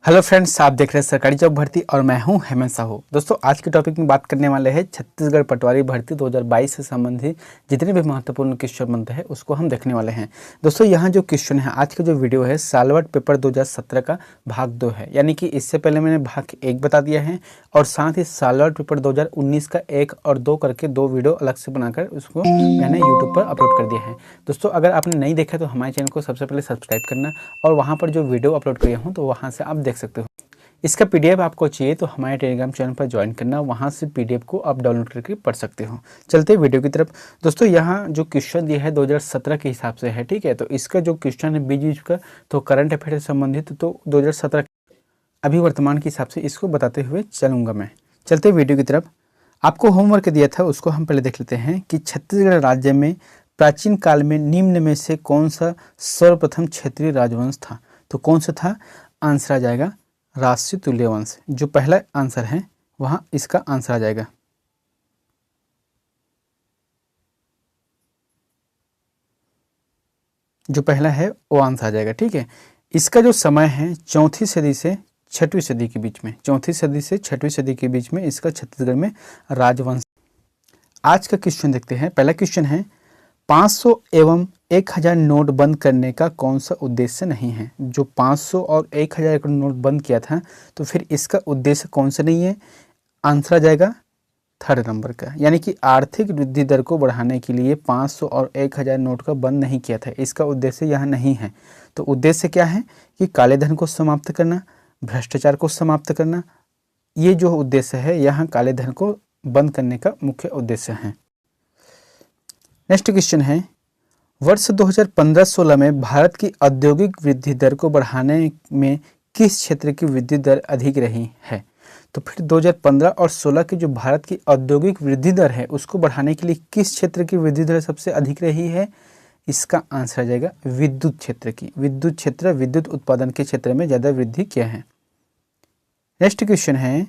Hello friends, आप देख रहे हैं सरकारी जॉब भर्ती और मैं हूं हेमंत साहू। दोस्तों, आज के टॉपिक में बात करने वाले हैं छत्तीसगढ़ पटवारी भर्ती 2022 से संबंधित जितने भी महत्वपूर्ण क्वेश्चन बनते हैं उसको हम देखने वाले हैं। दोस्तों, यहाँ जो क्वेश्चन है, आज का जो वीडियो है सालवर्ट पेपर 2017 का भाग 2 है, यानी कि इससे पहले मैंने भाग 1 बता दिया है और साथ ही सालवर्ट पेपर 2019 का 1 और 2 करके 2 वीडियो अलग से बनाकर उसको मैंने यूट्यूब पर अपलोड कर दिया है। दोस्तों, अगर आपने नहीं देखा तो हमारे चैनल को सबसे पहले सब्सक्राइब करना और वहाँ पर जो वीडियो अपलोड किया हूँ तो वहाँ से आप देख सकते हो। इसका पीडीएफ आपको चाहिए तो हमारे टेलीग्राम चैनल पर ज्वाइन करना, वहाँ से पीडीएफ को आप डाउनलोड करके पढ़ सकते हो। चलते हैं वीडियो की तरफ। दोस्तों, यहाँ जो क्वेश्चन दिया है 2017 के हिसाब से है, ठीक है। तो इसका जो क्वेश्चन है बीच बीच का तो करंट अफेयर से संबंधित तो 2017 अभी वर्तमान के हिसाब से इसको बताते हुए चलूँगा मैं। चलते वीडियो की तरफ। आपको होमवर्क दिया था उसको हम पहले देख लेते हैं कि छत्तीसगढ़ राज्य में प्राचीन काल में निम्न में से कौन सा सर्वप्रथम क्षेत्रीय राजवंश था। तो कौन सा था? आंसर आ जाएगा राष्ट्रीय तुल्य वंश। जो पहला आंसर है वहाँ इसका आंसर आ जाएगा। जो पहला है वो आंसर आ जाएगा, ठीक है। इसका जो समय है 4वीं सदी से 6वीं सदी के बीच में, 4वीं सदी से 6वीं सदी के बीच में इसका छत्तीसगढ़ में राजवंश। आज का क्वेश्चन देखते हैं। पहला क्वेश्चन है 500 एवं 1000 नोट बंद करने का कौन सा उद्देश्य नहीं है। जो 500 और 1000 का नोट बंद किया था तो फिर इसका उद्देश्य कौन सा नहीं है? आंसर आ जाएगा थर्ड नंबर का, यानी कि आर्थिक वृद्धि दर को बढ़ाने के लिए 500 और 1000 नोट का बंद नहीं किया था, इसका उद्देश्य यहाँ नहीं है। तो उद्देश्य क्या है कि काले धन को समाप्त करना, भ्रष्टाचार को समाप्त करना। ये जो उद्देश्य है यहाँ काले धन को बंद करने का मुख्य उद्देश्य है। नेक्स्ट क्वेश्चन है वर्ष 2015-16 में भारत की औद्योगिक वृद्धि दर को बढ़ाने में किस क्षेत्र की वृद्धि दर अधिक रही है। तो फिर 2015 और 16 की जो भारत की औद्योगिक वृद्धि दर है उसको बढ़ाने के लिए किस क्षेत्र की वृद्धि दर सबसे अधिक रही है? इसका आंसर आ जाएगा विद्युत क्षेत्र की। विद्युत क्षेत्र, विद्युत उत्पादन के क्षेत्र में ज़्यादा वृद्धि किया है। नेक्स्ट क्वेश्चन है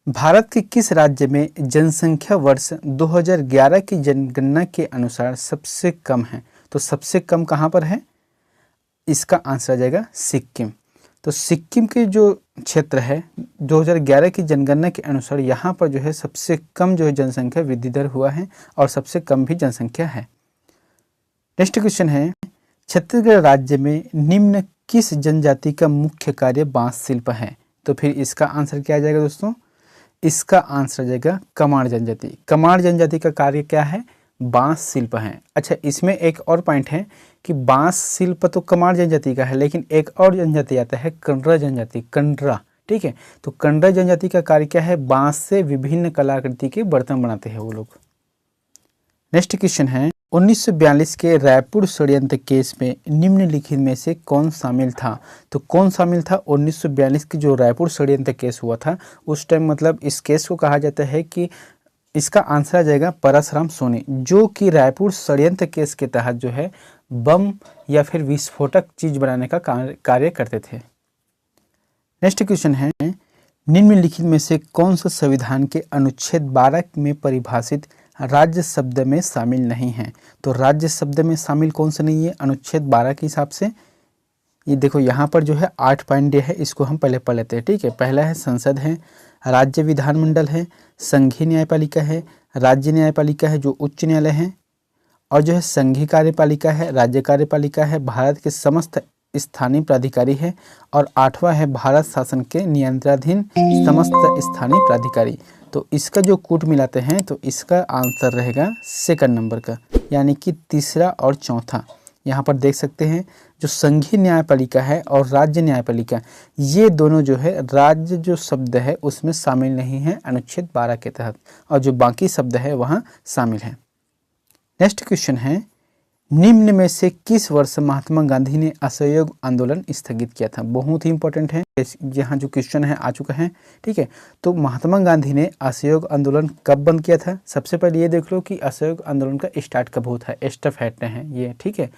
भारत के किस राज्य में जनसंख्या वर्ष 2011 की जनगणना के अनुसार सबसे कम है। तो सबसे कम कहाँ पर है? इसका आंसर आ जाएगा सिक्किम। तो सिक्किम के जो क्षेत्र है 2011 की जनगणना के अनुसार यहाँ पर जो है सबसे कम जो है जनसंख्या वृद्धि दर हुआ है और सबसे कम भी जनसंख्या है। नेक्स्ट क्वेश्चन है छत्तीसगढ़ राज्य में निम्न किस जनजाति का मुख्य कार्य बांस शिल्प है। तो फिर इसका आंसर क्या आ जाएगा दोस्तों? इसका आंसर आ जाएगा कमार जनजाति। कमार जनजाति का कार्य क्या है? बांस शिल्प है। अच्छा, इसमें एक और पॉइंट है कि बांस शिल्प तो कमार जनजाति का है, लेकिन एक और जनजाति आता है कंडरा जनजाति, कंडरा, ठीक है। तो कंडरा जनजाति का कार्य क्या है? बांस से विभिन्न कलाकृति के बर्तन बनाते हैं वो लोग। नेक्स्ट क्वेश्चन है 1942 के रायपुर षड्यंत्र केस में निम्नलिखित में से कौन शामिल था। तो कौन शामिल था? 1942 की जो रायपुर षड्यंत्र केस हुआ था उस टाइम, मतलब इस केस को कहा जाता है कि इसका आंसर आ जाएगा परसराम सोनी, जो कि रायपुर षड्यंत्र केस के तहत जो है बम या फिर विस्फोटक चीज बनाने का कार्य करते थे। नेक्स्ट क्वेश्चन है निम्नलिखित में से कौन सा संविधान के अनुच्छेद 12 में परिभाषित राज्य शब्द में शामिल नहीं है। तो राज्य शब्द में शामिल कौन सा नहीं है अनुच्छेद 12 के हिसाब से? ये देखो यहाँ पर जो है 8 पॉइंट दिए है, इसको हम पहले पढ़ लेते हैं, ठीक है। पहला है संसद है, राज्य विधानमंडल है, संघीय न्यायपालिका है, राज्य न्यायपालिका है जो उच्च न्यायालय है, और जो है संघीय कार्यपालिका है, राज्य कार्यपालिका है, भारत के समस्त स्थानीय प्राधिकारी है, और 8वां है भारत शासन के नियंत्रणाधीन समस्त स्थानीय प्राधिकारी। तो इसका जो कूट मिलाते हैं तो इसका आंसर रहेगा सेकंड नंबर का, यानी कि तीसरा और चौथा। यहाँ पर देख सकते हैं जो संघीय न्यायपालिका है और राज्य न्यायपालिका, ये दोनों जो है राज्य जो शब्द है उसमें शामिल नहीं है अनुच्छेद 12 के तहत, और जो बाकी शब्द है वहाँ शामिल है। नेक्स्ट क्वेश्चन है निम्न में से किस वर्ष महात्मा गांधी ने असहयोग आंदोलन स्थगित किया था। बहुत ही इंपॉर्टेंट है, यहाँ जो क्वेश्चन है आ चुका है, ठीक है। तो महात्मा गांधी ने असहयोग आंदोलन कब बंद किया था? सबसे पहले ये देख लो कि असहयोग आंदोलन का स्टार्ट कब होता है, एस्टफेट है ये, ठीक है।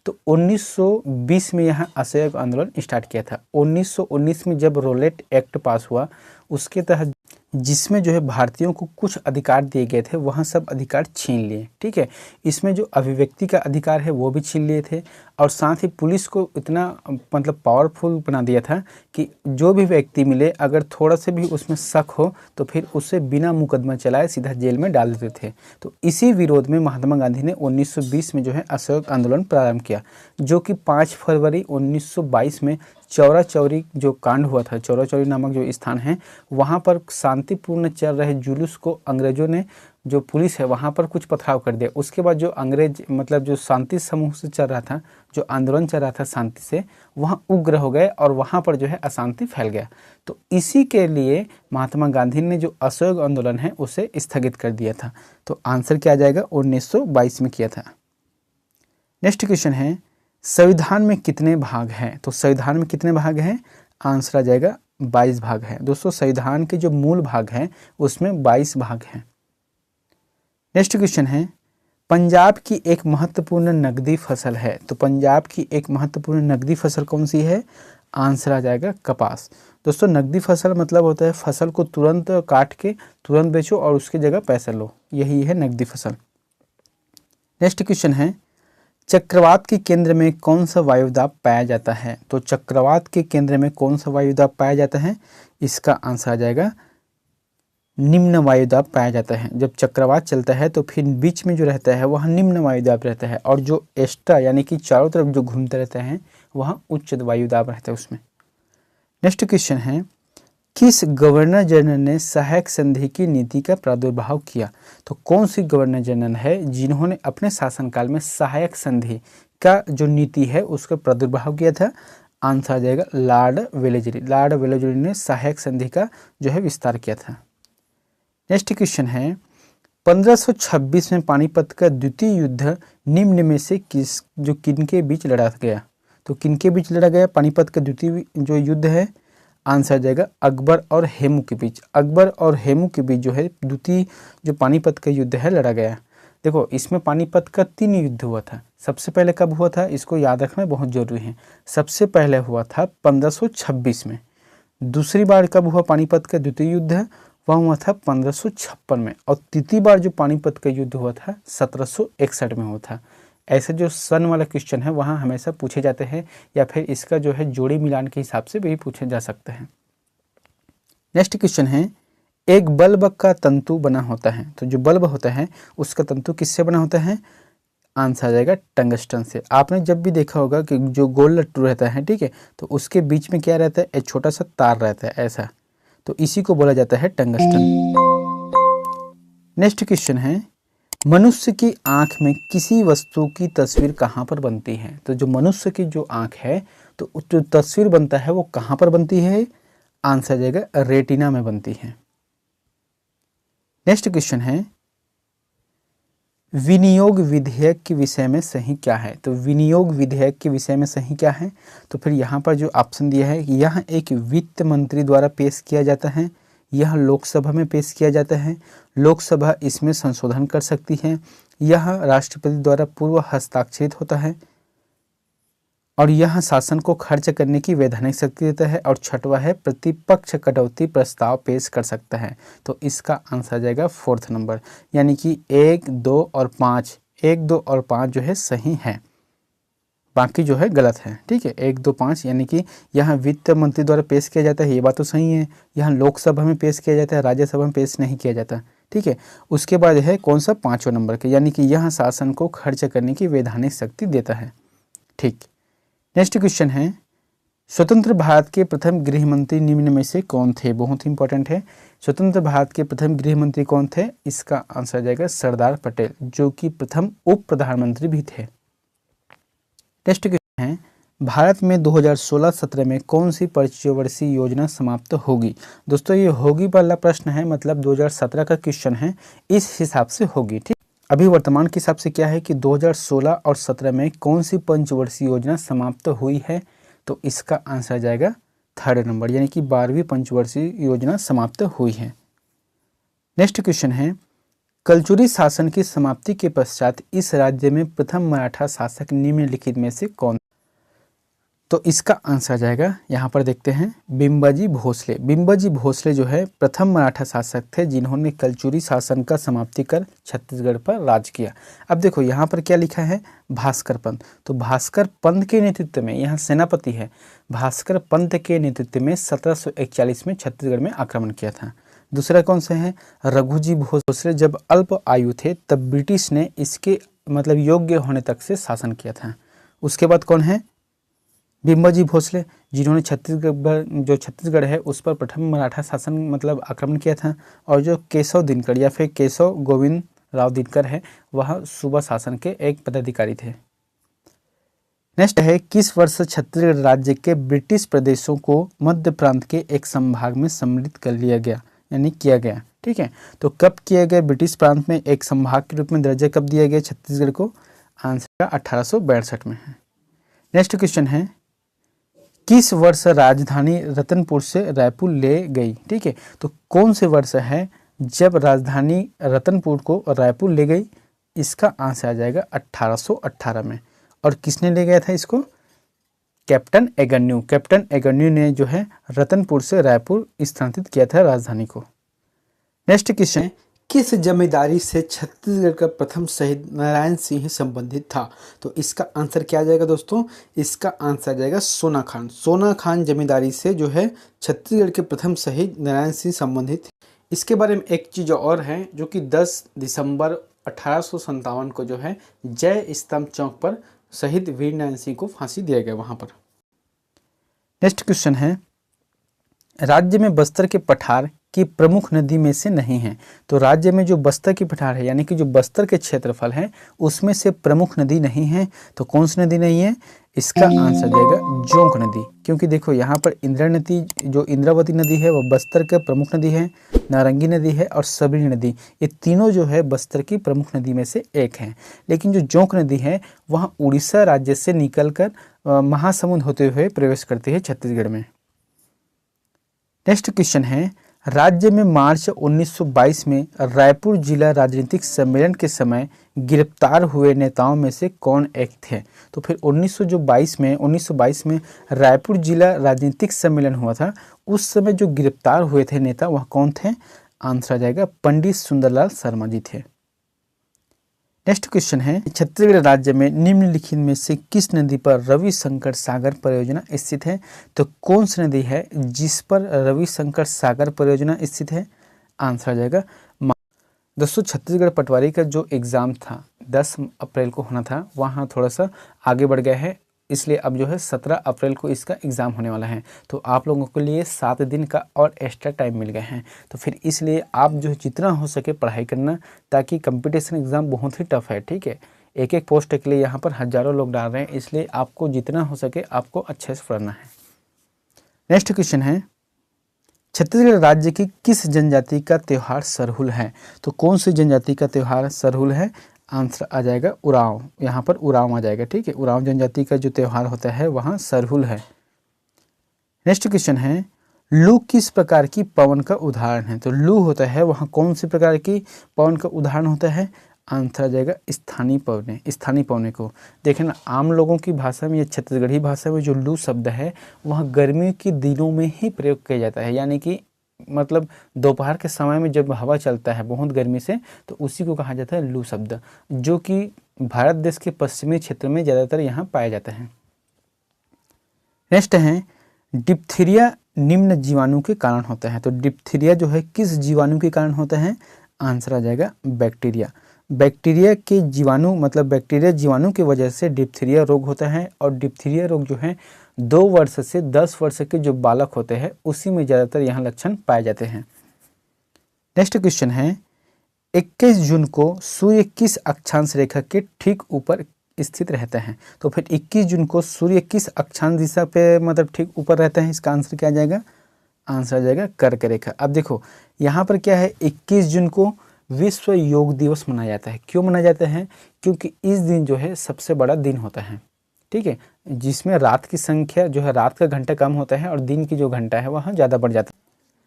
तो 1920 में यहाँ असहयोग आंदोलन स्टार्ट किया था। 1919 में जब रोलेट एक्ट पास हुआ उसके तहत जिसमें जो है भारतीयों को कुछ अधिकार दिए गए थे वहाँ सब अधिकार छीन लिए, ठीक है। इसमें जो अभिव्यक्ति का अधिकार है वो भी छीन लिए थे, और साथ ही पुलिस को इतना मतलब पावरफुल बना दिया था कि जो भी व्यक्ति मिले अगर थोड़ा से भी उसमें शक हो तो फिर उसे बिना मुकदमा चलाए सीधा जेल में डाल देते थे। तो इसी विरोध में महात्मा गांधी ने 1920 में जो है असहयोग आंदोलन प्रारंभ किया, जो कि 5 फरवरी 1922 में चौरा चौरी जो कांड हुआ था, चौरा चौरी नामक जो स्थान है वहाँ पर शांतिपूर्ण चल रहे जुलूस को अंग्रेजों ने, जो पुलिस है वहाँ पर कुछ पथराव कर दिया। उसके बाद जो अंग्रेज मतलब जो शांति समूह से चल रहा था, जो आंदोलन चल रहा था शांति से, वहाँ उग्र हो गए और वहाँ पर जो है अशांति फैल गया। तो इसी के लिए महात्मा गांधी ने जो असहयोग आंदोलन है उसे स्थगित कर दिया था। तो आंसर क्या आ जाएगा, 1922 में किया था। नेक्स्ट क्वेश्चन है, संविधान में कितने भाग हैं? तो संविधान में कितने भाग हैं? आंसर आ जाएगा 22 भाग हैं। दोस्तों संविधान के जो मूल भाग हैं उसमें 22 भाग हैं। नेक्स्ट क्वेश्चन है, पंजाब की एक महत्वपूर्ण नकदी फसल है। तो पंजाब की एक महत्वपूर्ण नकदी फसल कौन सी है? आंसर आ जाएगा कपास। दोस्तों नकदी फसल मतलब होता है फसल को तुरंत काट के तुरंत बेचो और उसकी जगह पैसा लो, यही है नकदी फसल। नेक्स्ट क्वेश्चन है, चक्रवात के केंद्र में कौन सा वायुदाब पाया जाता है? तो चक्रवात के केंद्र में कौन सा वायुदाब पाया जाता है? इसका आंसर आ जाएगा निम्न वायुदाब पाया जाता है। जब चक्रवात चलता है तो फिर बीच में जो रहता है वह निम्न वायुदाब रहता है और जो एक्स्ट्रा यानी कि चारों तरफ जो घूमते रहते हैं वहाँ उच्च वायुदाब रहता है उसमें। नेक्स्ट क्वेश्चन है, किस गवर्नर जनरल ने सहायक संधि की नीति का प्रादुर्भाव किया? तो कौन सी गवर्नर जनरल है जिन्होंने अपने शासनकाल में सहायक संधि का जो नीति है उसका प्रादुर्भाव किया था? आंसर आ जाएगा लॉर्ड वेलेस्ली। लॉर्ड वेलेस्ली ने सहायक संधि का जो है विस्तार किया था। नेक्स्ट क्वेश्चन है, 1526 में पानीपत का द्वितीय युद्ध निम्न में से किनके बीच लड़ा गया? तो किनके बीच लड़ा गया पानीपत का द्वितीय जो युद्ध है? आंसर आ जाएगा अकबर और हेमू के बीच। अकबर और हेमू के बीच जो है द्वितीय जो पानीपत का युद्ध है लड़ा गया। देखो इसमें पानीपत का 3 युद्ध हुआ था। सबसे पहले कब हुआ था इसको याद रखना बहुत जरूरी है। सबसे पहले हुआ था 1526 में। दूसरी बार कब हुआ पानीपत का द्वितीय युद्ध? वह हुआ था 1556 में। और तृतीय बार जो पानीपत का युद्ध हुआ था 1761 में हुआ था। ऐसे जो सन वाला क्वेश्चन है वहाँ हमेशा पूछे जाते हैं या फिर इसका जो है जोड़ी मिलान के हिसाब से भी पूछे जा सकते हैं। नेक्स्ट क्वेश्चन है, एक बल्ब का तंतु बना होता है। तो जो बल्ब होता है उसका तंतु किससे बना होता है? आंसर आ जाएगा टंगस्टन से। आपने जब भी देखा होगा कि जो गोल लट्टू रहता है, ठीक है, तो उसके बीच में क्या रहता है? एक छोटा सा तार रहता है ऐसा, तो इसी को बोला जाता है टंगस्टन। नेक्स्ट क्वेश्चन है, मनुष्य की आंख में किसी वस्तु की तस्वीर कहाँ पर बनती है? तो जो मनुष्य की जो आंख है तो जो तस्वीर बनता है वो कहाँ पर बनती है? आंसर आ जाएगा रेटिना में बनती है। नेक्स्ट क्वेश्चन है, विनियोग विधेयक के विषय में सही क्या है? तो विनियोग विधेयक के विषय में सही क्या है? तो फिर यहाँ पर जो ऑप्शन दिया है, यह एक वित्त मंत्री द्वारा पेश किया जाता है, यह लोकसभा में पेश किया जाता है, लोकसभा इसमें संशोधन कर सकती है, यह राष्ट्रपति द्वारा पूर्व हस्ताक्षरित होता है, और यह शासन को खर्च करने की वैधानिक शक्ति देता है, और छठवां है प्रतिपक्ष कटौती प्रस्ताव पेश कर सकता है। तो इसका आंसर आ जाएगा 4th नंबर, यानी कि 1, 2 और 5, 1, 2 और 5 जो है सही है, बाकी जो है गलत है। ठीक है, 1, 2, 5 यानी कि यहाँ वित्त मंत्री द्वारा पेश किया जाता है, ये बात तो सही है। यहाँ लोकसभा में पेश किया जाता है, राज्यसभा में पेश नहीं किया जाता। ठीक है, उसके बाद है कौन सा 5वें नंबर के, यानी कि यह शासन को खर्च करने की वैधानिक शक्ति देता है। ठीक, नेक्स्ट क्वेश्चन है, स्वतंत्र भारत के प्रथम गृह मंत्री निम्न में से कौन थे? बहुत ही इंपॉर्टेंट है। स्वतंत्र भारत के प्रथम गृह मंत्री कौन थे? इसका आंसर आ जाएगा सरदार पटेल, जो कि प्रथम उप प्रधानमंत्री भी थे। नेक्स्ट क्वेश्चन है, भारत में 2016-17 में कौन सी पंचवर्षीय योजना समाप्त होगी? दोस्तों ये होगी वाला प्रश्न है, मतलब 2017 का क्वेश्चन है, इस हिसाब से होगी। ठीक, अभी वर्तमान के हिसाब से क्या है कि 2016 और 17 में कौन सी पंचवर्षीय योजना समाप्त हुई है? तो इसका आंसर आ जाएगा 3rd नंबर, यानी कि 12वीं पंचवर्षीय योजना समाप्त हुई है। नेक्स्ट क्वेश्चन है, कलचुरी शासन की समाप्ति के पश्चात इस राज्य में प्रथम मराठा शासक निम्नलिखित में से कौन? तो इसका आंसर आ जाएगा, यहाँ पर देखते हैं, बिम्बाजी भोसले। बिम्बाजी भोसले जो है प्रथम मराठा शासक थे जिन्होंने कलचुरी शासन का समाप्ति कर छत्तीसगढ़ पर राज किया। अब देखो यहाँ पर क्या लिखा है, भास्कर पंत। तो भास्कर पंत के नेतृत्व में, यहाँ सेनापति है, भास्कर पंत के नेतृत्व में 1741 में छत्तीसगढ़ में आक्रमण किया था। दूसरा कौन सा है, रघुजी भोसले। जब अल्प आयु थे तब ब्रिटिश ने इसके मतलब योग्य होने तक से शासन किया था। उसके बाद कौन है, बिम्बाजी भोसले, जिन्होंने छत्तीसगढ़ है उस पर प्रथम मराठा शासन मतलब आक्रमण किया था। और जो केशव दिनकर या फिर केशव गोविंद राव दिनकर है, वह सूबा शासन के एक पदाधिकारी थे। नेक्स्ट है, किस वर्ष छत्तीसगढ़ राज्य के ब्रिटिश प्रदेशों को मध्य प्रांत के एक संभाग में सम्मिलित कर लिया गया, यानी किया गया। ठीक है, तो कब किया गया, ब्रिटिश प्रांत में एक संभाग के रूप में दर्जा कब दिया गया छत्तीसगढ़ को, आंसर 1862 में है। नेक्स्ट क्वेश्चन है, किस वर्ष राजधानी रतनपुर से रायपुर ले गई। ठीक है, तो कौन से वर्ष है जब राजधानी रतनपुर को रायपुर ले गई, इसका आंसर आ जाएगा 1818 में। और किसने ले गया था इसको, कैप्टन एगन्यू। कैप्टन एगन्यू ने जो है रतनपुर से रायपुर स्थानांतरित किया था राजधानी को। नेक्स्ट क्वेश्चन, किस जमींदारी से छत्तीसगढ़ का प्रथम शहीद नारायण सिंह संबंधित था। तो इसका आंसर क्या आ जाएगा दोस्तों, इसका आंसर आ जाएगा सोना खान। सोना खान जमींदारी से जो है छत्तीसगढ़ के प्रथम शहीद नारायण सिंह संबंधित। इसके बारे में एक चीज़ और है, जो कि 10 दिसंबर 1857 को जो है जय स्तंभ चौक पर शहीद वीर नारायण सिंह को फांसी दिया गया वहाँ पर। नेक्स्ट क्वेश्चन है, राज्य में बस्तर के पठार की प्रमुख नदी में से नहीं है। तो राज्य में जो बस्तर की पठार है, यानी कि जो बस्तर के क्षेत्रफल है, उसमें से प्रमुख नदी नहीं है। तो कौन सी नदी नहीं है, इसका आंसर देगा जोंक नदी। क्योंकि देखो यहाँ पर इंदिरा नदी, जो इंद्रावती नदी है वो बस्तर का प्रमुख नदी है, नारंगी नदी है और सबरी नदी, ये तीनों जो है बस्तर की प्रमुख नदी में से एक है। लेकिन जो जोंक नदी है वह उड़ीसा राज्य से निकलकर महासमुंद होते हुए प्रवेश करती है छत्तीसगढ़ में। नेक्स्ट क्वेश्चन है, राज्य में मार्च 1922 में रायपुर जिला राजनीतिक सम्मेलन के समय गिरफ्तार हुए नेताओं में से कौन एक थे। तो फिर 1922 में रायपुर जिला राजनीतिक सम्मेलन हुआ था, उस समय जो गिरफ्तार हुए थे नेता वह कौन थे, आंसर आ जाएगा पंडित सुंदरलाल शर्मा जी थे। नेक्स्ट क्वेश्चन है, छत्तीसगढ़ राज्य में निम्नलिखित में से किस नदी पर रविशंकर सागर परियोजना स्थित है। तो कौन सी नदी है जिस पर रविशंकर सागर परियोजना स्थित है, आंसर आ जाएगा। दोस्तों छत्तीसगढ़ पटवारी का जो एग्ज़ाम था 10 अप्रैल को होना था, वहाँ थोड़ा सा आगे बढ़ गया है, इसलिए अब जो है 17 अप्रैल को इसका एग्ज़ाम होने वाला है। तो आप लोगों के लिए 7 दिन का और एक्स्ट्रा टाइम मिल गए हैं। तो फिर इसलिए आप जो है जितना हो सके पढ़ाई करना, ताकि कंपटीशन एग्ज़ाम बहुत ही टफ है। ठीक है, एक एक पोस्ट के लिए यहाँ पर हज़ारों लोग डाल रहे हैं, इसलिए आपको जितना हो सके आपको अच्छे से पढ़ना है। नेक्स्ट क्वेश्चन है, छत्तीसगढ़ राज्य की किस जनजाति का त्यौहार सरहुल है। तो कौन सी जनजाति का त्यौहार सरहुल है, आंसर आ जाएगा उरांव। यहाँ पर उरांव आ जाएगा। ठीक है, उरांव जनजाति का जो त्यौहार होता है वहाँ सरहुल है। नेक्स्ट क्वेश्चन है, लू किस प्रकार की पवन का उदाहरण है। तो लू होता है वहाँ कौन सी प्रकार की पवन का उदाहरण होता है, आंसर आ जाएगा स्थानीय पवने। स्थानीय पवने को देखें ना, आम लोगों की भाषा में या छत्तीसगढ़ी भाषा में जो लू शब्द है वह गर्मियों के दिनों में ही प्रयोग किया जाता है, यानी कि मतलब दोपहर के समय में जब हवा चलता है बहुत गर्मी से, तो उसी को कहा जाता है लू शब्द, जो कि भारत देश के पश्चिमी क्षेत्र में ज़्यादातर यहाँ पाया जाता है। नेक्स्ट है, डिप्थीरिया निम्न जीवाणु के कारण होता है। तो डिप्थीरिया जो है किस जीवाणु के कारण होता है, आंसर आ जाएगा बैक्टीरिया। बैक्टीरिया के जीवाणु मतलब बैक्टीरिया जीवाणु की वजह से डिप्थीरिया रोग होता है। और डिप्थीरिया रोग जो है 2 वर्ष से 10 वर्ष के जो बालक होते हैं उसी में ज़्यादातर यहाँ लक्षण पाए जाते हैं। नेक्स्ट क्वेश्चन है, 21 जून को सूर्य किस अक्षांश रेखा के ठीक ऊपर स्थित रहता है। तो फिर 21 जून को सूर्य किस अक्षांश दिशा पे मतलब ठीक ऊपर रहता है, इसका आंसर क्या आ जाएगा, आंसर आ जाएगा कर्क रेखा। अब देखो यहाँ पर क्या है, 21 जून को विश्व योग दिवस मनाया जाता है। क्यों मनाया जाता है, क्योंकि इस दिन जो है सबसे बड़ा दिन होता है। ठीक है, जिसमें रात की संख्या जो है, रात का घंटा कम होता है और दिन की जो घंटा है वहाँ ज़्यादा बढ़ जाता है।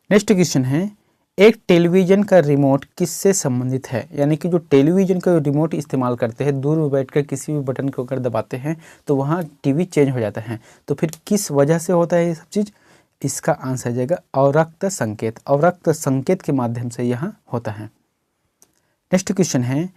नेक्स्ट क्वेश्चन है, एक टेलीविज़न का रिमोट किससे संबंधित है? यानी कि जो टेलीविज़न का रिमोट इस्तेमाल करते हैं, दूर में बैठकर किसी भी बटन को अगर दबाते हैं तो वहाँ टीवी चेंज हो जाता है। तो फिर किस वजह से होता है ये सब चीज़? इसका आंसर आ जाएगा अवरक्त संकेत। अवरक्त संकेत के माध्यम से यहाँ होता है। नेक्स्ट क्वेश्चन है,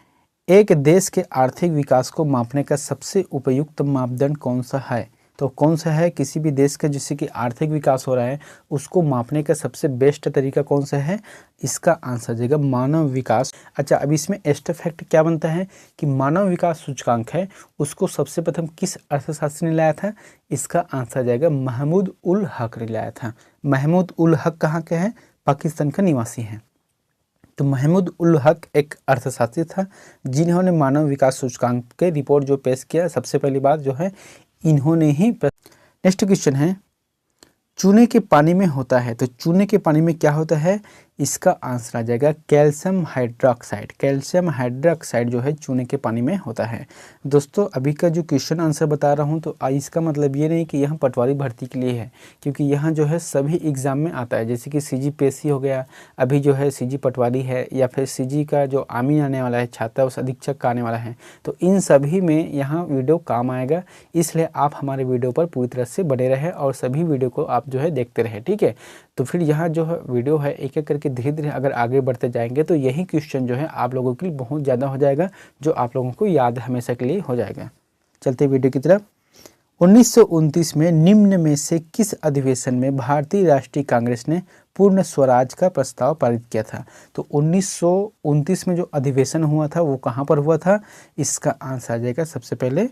एक देश के आर्थिक विकास को मापने का सबसे उपयुक्त मापदंड कौन सा है? तो कौन सा है किसी भी देश का जिससे कि आर्थिक विकास हो रहा है उसको मापने का सबसे बेस्ट तरीका कौन सा है? इसका आंसर देगा मानव विकास। अच्छा, अब इसमें एक्स्ट्रा फैक्ट क्या बनता है कि मानव विकास सूचकांक है उसको सबसे प्रथम किस अर्थशास्त्री ने लाया था? इसका आंसर जाएगा महमूद उल हक ने लाया था। महमूद उल हक कहाँ के हैं? पाकिस्तान का निवासी हैं। तो महमूद उल हक एक अर्थशास्त्री था जिन्होंने मानव विकास सूचकांक के रिपोर्ट जो पेश किया, सबसे पहली बात जो है इन्होंने ही। नेक्स्ट क्वेश्चन है, चूने के पानी में होता है, तो चूने के पानी में क्या होता है? इसका आंसर आ जाएगा कैल्शियम हाइड्रोक्साइड। कैल्शियम हाइड्रोक्साइड जो है चूने के पानी में होता है। दोस्तों अभी का जो क्वेश्चन आंसर बता रहा हूँ तो इसका मतलब ये नहीं कि यहाँ पटवारी भर्ती के लिए है, क्योंकि यहाँ जो है सभी एग्ज़ाम में आता है। जैसे कि CGPSC हो गया, अभी जो है CG पटवारी है, या फिर CG का जो आमीन आने वाला है, छात्रा अधीक्षक का आने वाला है, तो इन सभी में यहाँ वीडियो काम आएगा। इसलिए आप हमारे वीडियो पर पूरी तरह से बने रहें और सभी वीडियो को आप जो है देखते रहें, ठीक है। तो फिर यहाँ जो है वीडियो है एक एक करके धीरे धीरे अगर आगे बढ़ते जाएंगे तो यही क्वेश्चन जो है आप लोगों के लिए बहुत ज़्यादा हो जाएगा, जो आप लोगों को याद हमेशा के लिए हो जाएगा। चलते वीडियो की तरफ। 1929 में निम्न में से किस अधिवेशन में भारतीय राष्ट्रीय कांग्रेस ने पूर्ण स्वराज का प्रस्ताव पारित किया था? तो 1929 में जो अधिवेशन हुआ था वो कहाँ पर हुआ था? इसका आंसर आ जाएगा सबसे पहले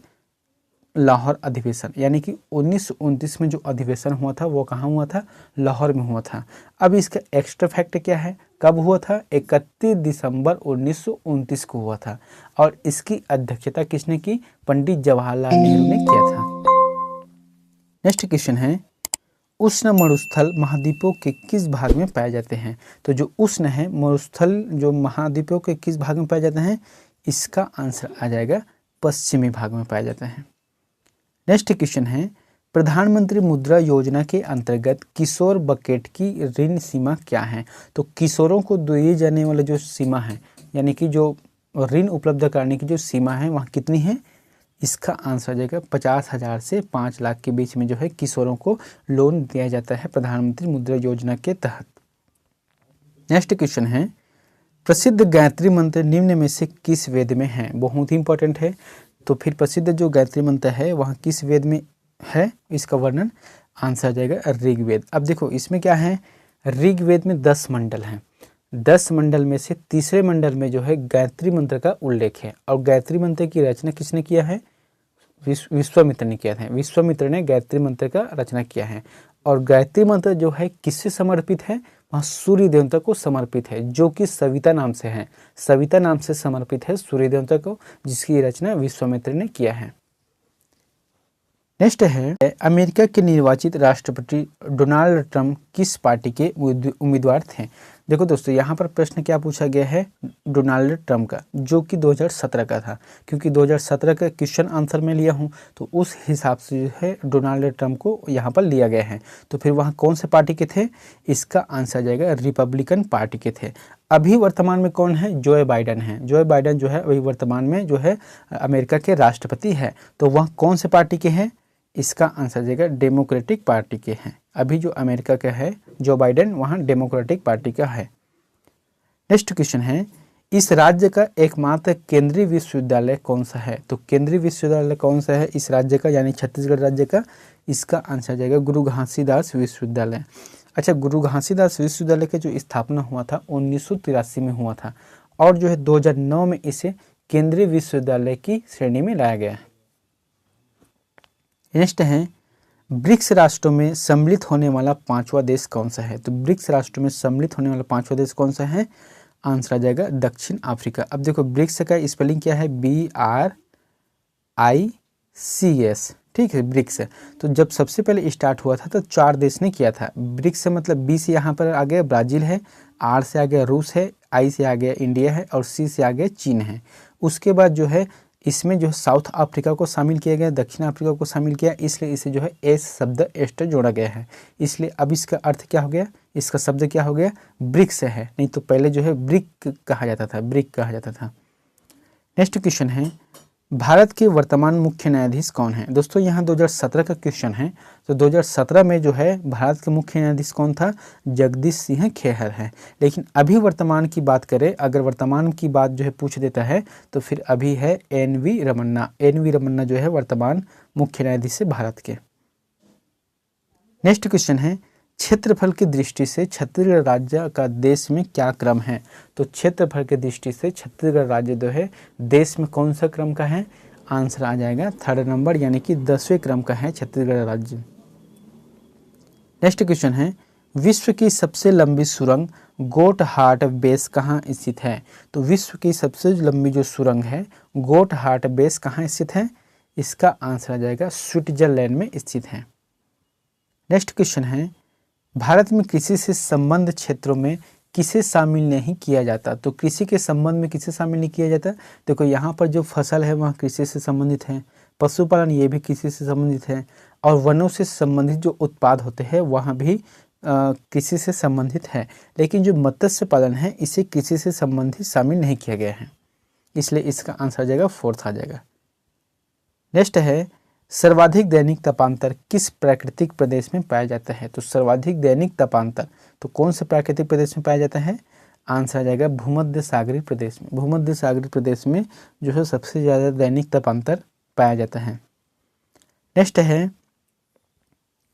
लाहौर अधिवेशन। यानी कि 1929 में जो अधिवेशन हुआ था वो कहाँ हुआ था? लाहौर में हुआ था। अब इसका एक्स्ट्रा फैक्ट क्या है, कब हुआ था? 31 दिसंबर 1929 को हुआ था। और इसकी अध्यक्षता किसने की? पंडित जवाहरलाल नेहरू ने किया था। नेक्स्ट क्वेश्चन है, उष्ण मरुस्थल महाद्वीपों के किस भाग में पाए जाते हैं? तो जो उष्ण है मरुस्थल जो महाद्वीपों के किस भाग में पाए जाते हैं? इसका आंसर आ जाएगा पश्चिमी भाग में पाए जाते हैं। नेक्स्ट क्वेश्चन है, प्रधानमंत्री मुद्रा योजना के अंतर्गत किशोर बकेट की ऋण सीमा क्या है? तो किशोरों को दिए जाने वाला जो सीमा है, यानी कि जो ऋण उपलब्ध कराने की जो सीमा है वहाँ कितनी है? इसका आंसर आ जाएगा 50,000 से 5 लाख के बीच में जो है किशोरों को लोन दिया जाता है प्रधानमंत्री मुद्रा योजना के तहत। नेक्स्ट क्वेश्चन है, प्रसिद्ध गायत्री मंत्र निम्न में से किस वेद में है? बहुत ही इंपॉर्टेंट है। तो फिर प्रसिद्ध जो गायत्री मंत्र है वहाँ किस वेद में है? इसका वर्णन आंसर आ जाएगा ऋग्वेद। अब देखो इसमें क्या है, ऋग्वेद में 10 मंडल हैं। 10 मंडल में से तीसरे मंडल में जो है गायत्री मंत्र का उल्लेख है। और गायत्री मंत्र की रचना किसने किया है? विश्वामित्र ने किया था। विश्वामित्र ने गायत्री मंत्र का रचना किया है। और गायत्री मंत्र जो है किससे समर्पित है? वहाँ सूर्य देवता को समर्पित है, जो कि सविता नाम से है। सविता नाम से समर्पित है सूर्य देवता को, जिसकी रचना विश्वामित्र ने किया है। नेक्स्ट है, अमेरिका के निर्वाचित राष्ट्रपति डोनाल्ड ट्रंप किस पार्टी के उम्मीदवार थे? देखो दोस्तों यहाँ पर प्रश्न क्या पूछा गया है? डोनाल्ड ट्रंप का, जो कि 2017 का था। क्योंकि 2017 का क्वेश्चन आंसर में लिया हूँ तो उस हिसाब से जो है डोनाल्ड ट्रंप को यहाँ पर लिया गया है। तो फिर वहाँ कौन से पार्टी के थे? इसका आंसर आ जाएगा रिपब्लिकन पार्टी के थे। अभी वर्तमान में कौन है? जो बाइडन है। जो बाइडन जो है अभी वर्तमान में जो है अमेरिका के राष्ट्रपति है। तो वह कौन से पार्टी के हैं? इसका आंसर देगा डेमोक्रेटिक पार्टी के हैं। अभी जो अमेरिका का है जो बाइडेन, वहाँ डेमोक्रेटिक पार्टी का है। नेक्स्ट क्वेश्चन है, इस राज्य का एकमात्र केंद्रीय विश्वविद्यालय कौन सा है? तो केंद्रीय विश्वविद्यालय कौन सा है इस राज्य का, यानी छत्तीसगढ़ राज्य का? इसका आंसर जाएगा गुरु घासीदास विश्वविद्यालय। अच्छा, गुरु घासीदास विश्वविद्यालय का जो स्थापना हुआ था 1983 में हुआ था। और जो है 2009 में इसे केंद्रीय विश्वविद्यालय की श्रेणी में लाया गया है। नेक्स्ट है, ब्रिक्स राष्ट्रों में सम्मिलित होने वाला 5वां देश कौन सा है? तो ब्रिक्स राष्ट्रों में सम्मिलित होने वाला 5वां देश कौन सा है? आंसर आ जाएगा दक्षिण अफ्रीका। अब देखो ब्रिक्स का स्पेलिंग क्या है? BRICS, ठीक है, ब्रिक्स। तो जब सबसे पहले स्टार्ट हुआ था तो 4 देश ने किया था। ब्रिक्स से मतलब B से यहाँ पर आ गया ब्राज़ील है, R से आ गया रूस है, I से आ गया इंडिया है और C से आ गया चीन है। उसके बाद जो है इसमें जो है साउथ अफ्रीका को शामिल किया गया, दक्षिण अफ्रीका को शामिल किया, इसलिए इसे जो है एस शब्द एस्टर जोड़ा गया है। इसलिए अब इसका अर्थ क्या हो गया इसका शब्द क्या हो गया, ब्रिक्स है, नहीं तो पहले जो है ब्रिक कहा जाता था, ब्रिक कहा जाता था। नेक्स्ट क्वेश्चन है, भारत के वर्तमान मुख्य न्यायाधीश कौन है। दोस्तों यहाँ 2017 का क्वेश्चन है, तो 2017 में जो है भारत के मुख्य न्यायाधीश कौन था, जगदीश सिंह खेहर है। लेकिन अभी वर्तमान की बात करें, अगर वर्तमान की बात जो है पूछ देता है तो फिर अभी है NV रमन्ना। NV रमन्ना जो है वर्तमान मुख्य न्यायाधीश है भारत के। नेक्स्ट क्वेश्चन है, क्षेत्रफल की दृष्टि से छत्तीसगढ़ राज्य का देश में क्या क्रम है। तो क्षेत्रफल की दृष्टि से छत्तीसगढ़ राज्य जो है देश में कौन सा क्रम का है, आंसर आ जाएगा 3rd नंबर, यानी कि 10वें क्रम का है छत्तीसगढ़ राज्य। नेक्स्ट क्वेश्चन है, विश्व की सबसे लंबी सुरंग गोटहार्ट बेस कहाँ स्थित है। तो विश्व की सबसे लंबी जो सुरंग है गोटहार्ट बेस कहाँ स्थित है, इसका आंसर आ जाएगा स्विट्जरलैंड में स्थित है। नेक्स्ट क्वेश्चन है, भारत में कृषि से संबंध क्षेत्रों में किसे शामिल नहीं किया जाता। तो कृषि के संबंध में किसे शामिल नहीं किया जाता, देखो यहाँ पर जो फसल है वह कृषि से संबंधित है, पशुपालन ये भी कृषि से संबंधित है, और वनों से संबंधित जो उत्पाद होते हैं वह भी कृषि से संबंधित है। लेकिन जो मत्स्य पालन है इसे कृषि से संबंधित शामिल नहीं किया गया है, इसलिए इसका आंसर आ जाएगा 4th आ जाएगा। नेक्स्ट है, सर्वाधिक दैनिक तापांतर किस प्राकृतिक प्रदेश में पाया जाता है। तो सर्वाधिक दैनिक तापांतर तो कौन से प्राकृतिक प्रदेश में पाया जाता है, आंसर आ जाएगा भूमध्य सागरीय प्रदेश में। भूमध्य सागरीय प्रदेश में जो है सबसे ज़्यादा दैनिक तापांतर पाया जाता है। नेक्स्ट है,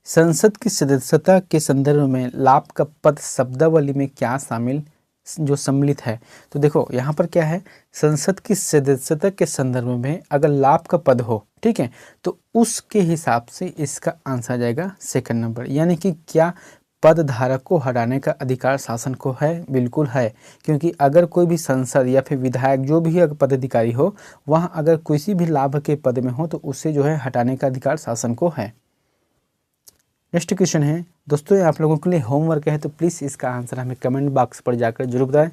संसद की सदस्यता के संदर्भ में लाभ का पद शब्दावली में क्या शामिल जो सम्मिलित है। तो देखो यहाँ पर क्या है, संसद की सदस्यता के संदर्भ में अगर लाभ का पद हो, ठीक है, तो उसके हिसाब से इसका आंसर आ जाएगा 2nd नंबर, यानी कि क्या पद धारक को हटाने का अधिकार शासन को है, बिल्कुल है, क्योंकि अगर कोई भी सांसद या फिर विधायक जो भी अगर पदाधिकारी हो वहाँ अगर किसी भी लाभ के पद में हो तो उसे जो है हटाने का अधिकार शासन को है। नेक्स्ट क्वेश्चन है, दोस्तों ये आप लोगों के लिए होमवर्क है, तो प्लीज़ इसका आंसर हमें कमेंट बॉक्स पर जाकर जरूर बताएं।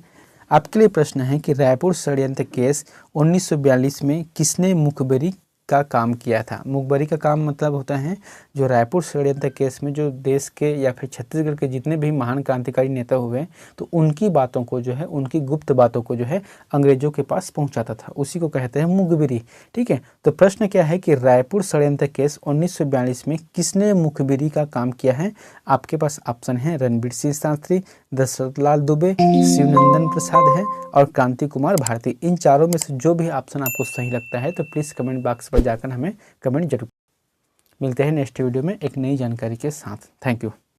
आपके लिए प्रश्न है कि रायपुर षड्यंत्र केस 1942 में किसने मुखबिरी का काम किया था। मुखबरी का काम मतलब होता है जो रायपुर षड्यंत्र केस में जो देश के या फिर छत्तीसगढ़ के जितने भी महान क्रांतिकारी नेता हुए तो उनकी बातों को जो है, उनकी गुप्त बातों को जो है अंग्रेजों के पास पहुंचाता था, उसी को कहते हैं मुखबिरी। ठीक है, तो प्रश्न क्या है कि रायपुर षड्यंत्र केस 1942 में किसने मुखबिरी का काम किया है। आपके पास ऑप्शन है रणबीर सिंह शास्त्री, दशरथ लाल दुबे, शिवनंदन प्रसाद है और क्रांति कुमार भारती। इन चारों में से जो भी ऑप्शन आपको सही लगता है तो प्लीज़ कमेंट बॉक्स पर जाकर हमें कमेंट जरूर। मिलते हैं नेक्स्ट वीडियो में एक नई जानकारी के साथ। Thank you.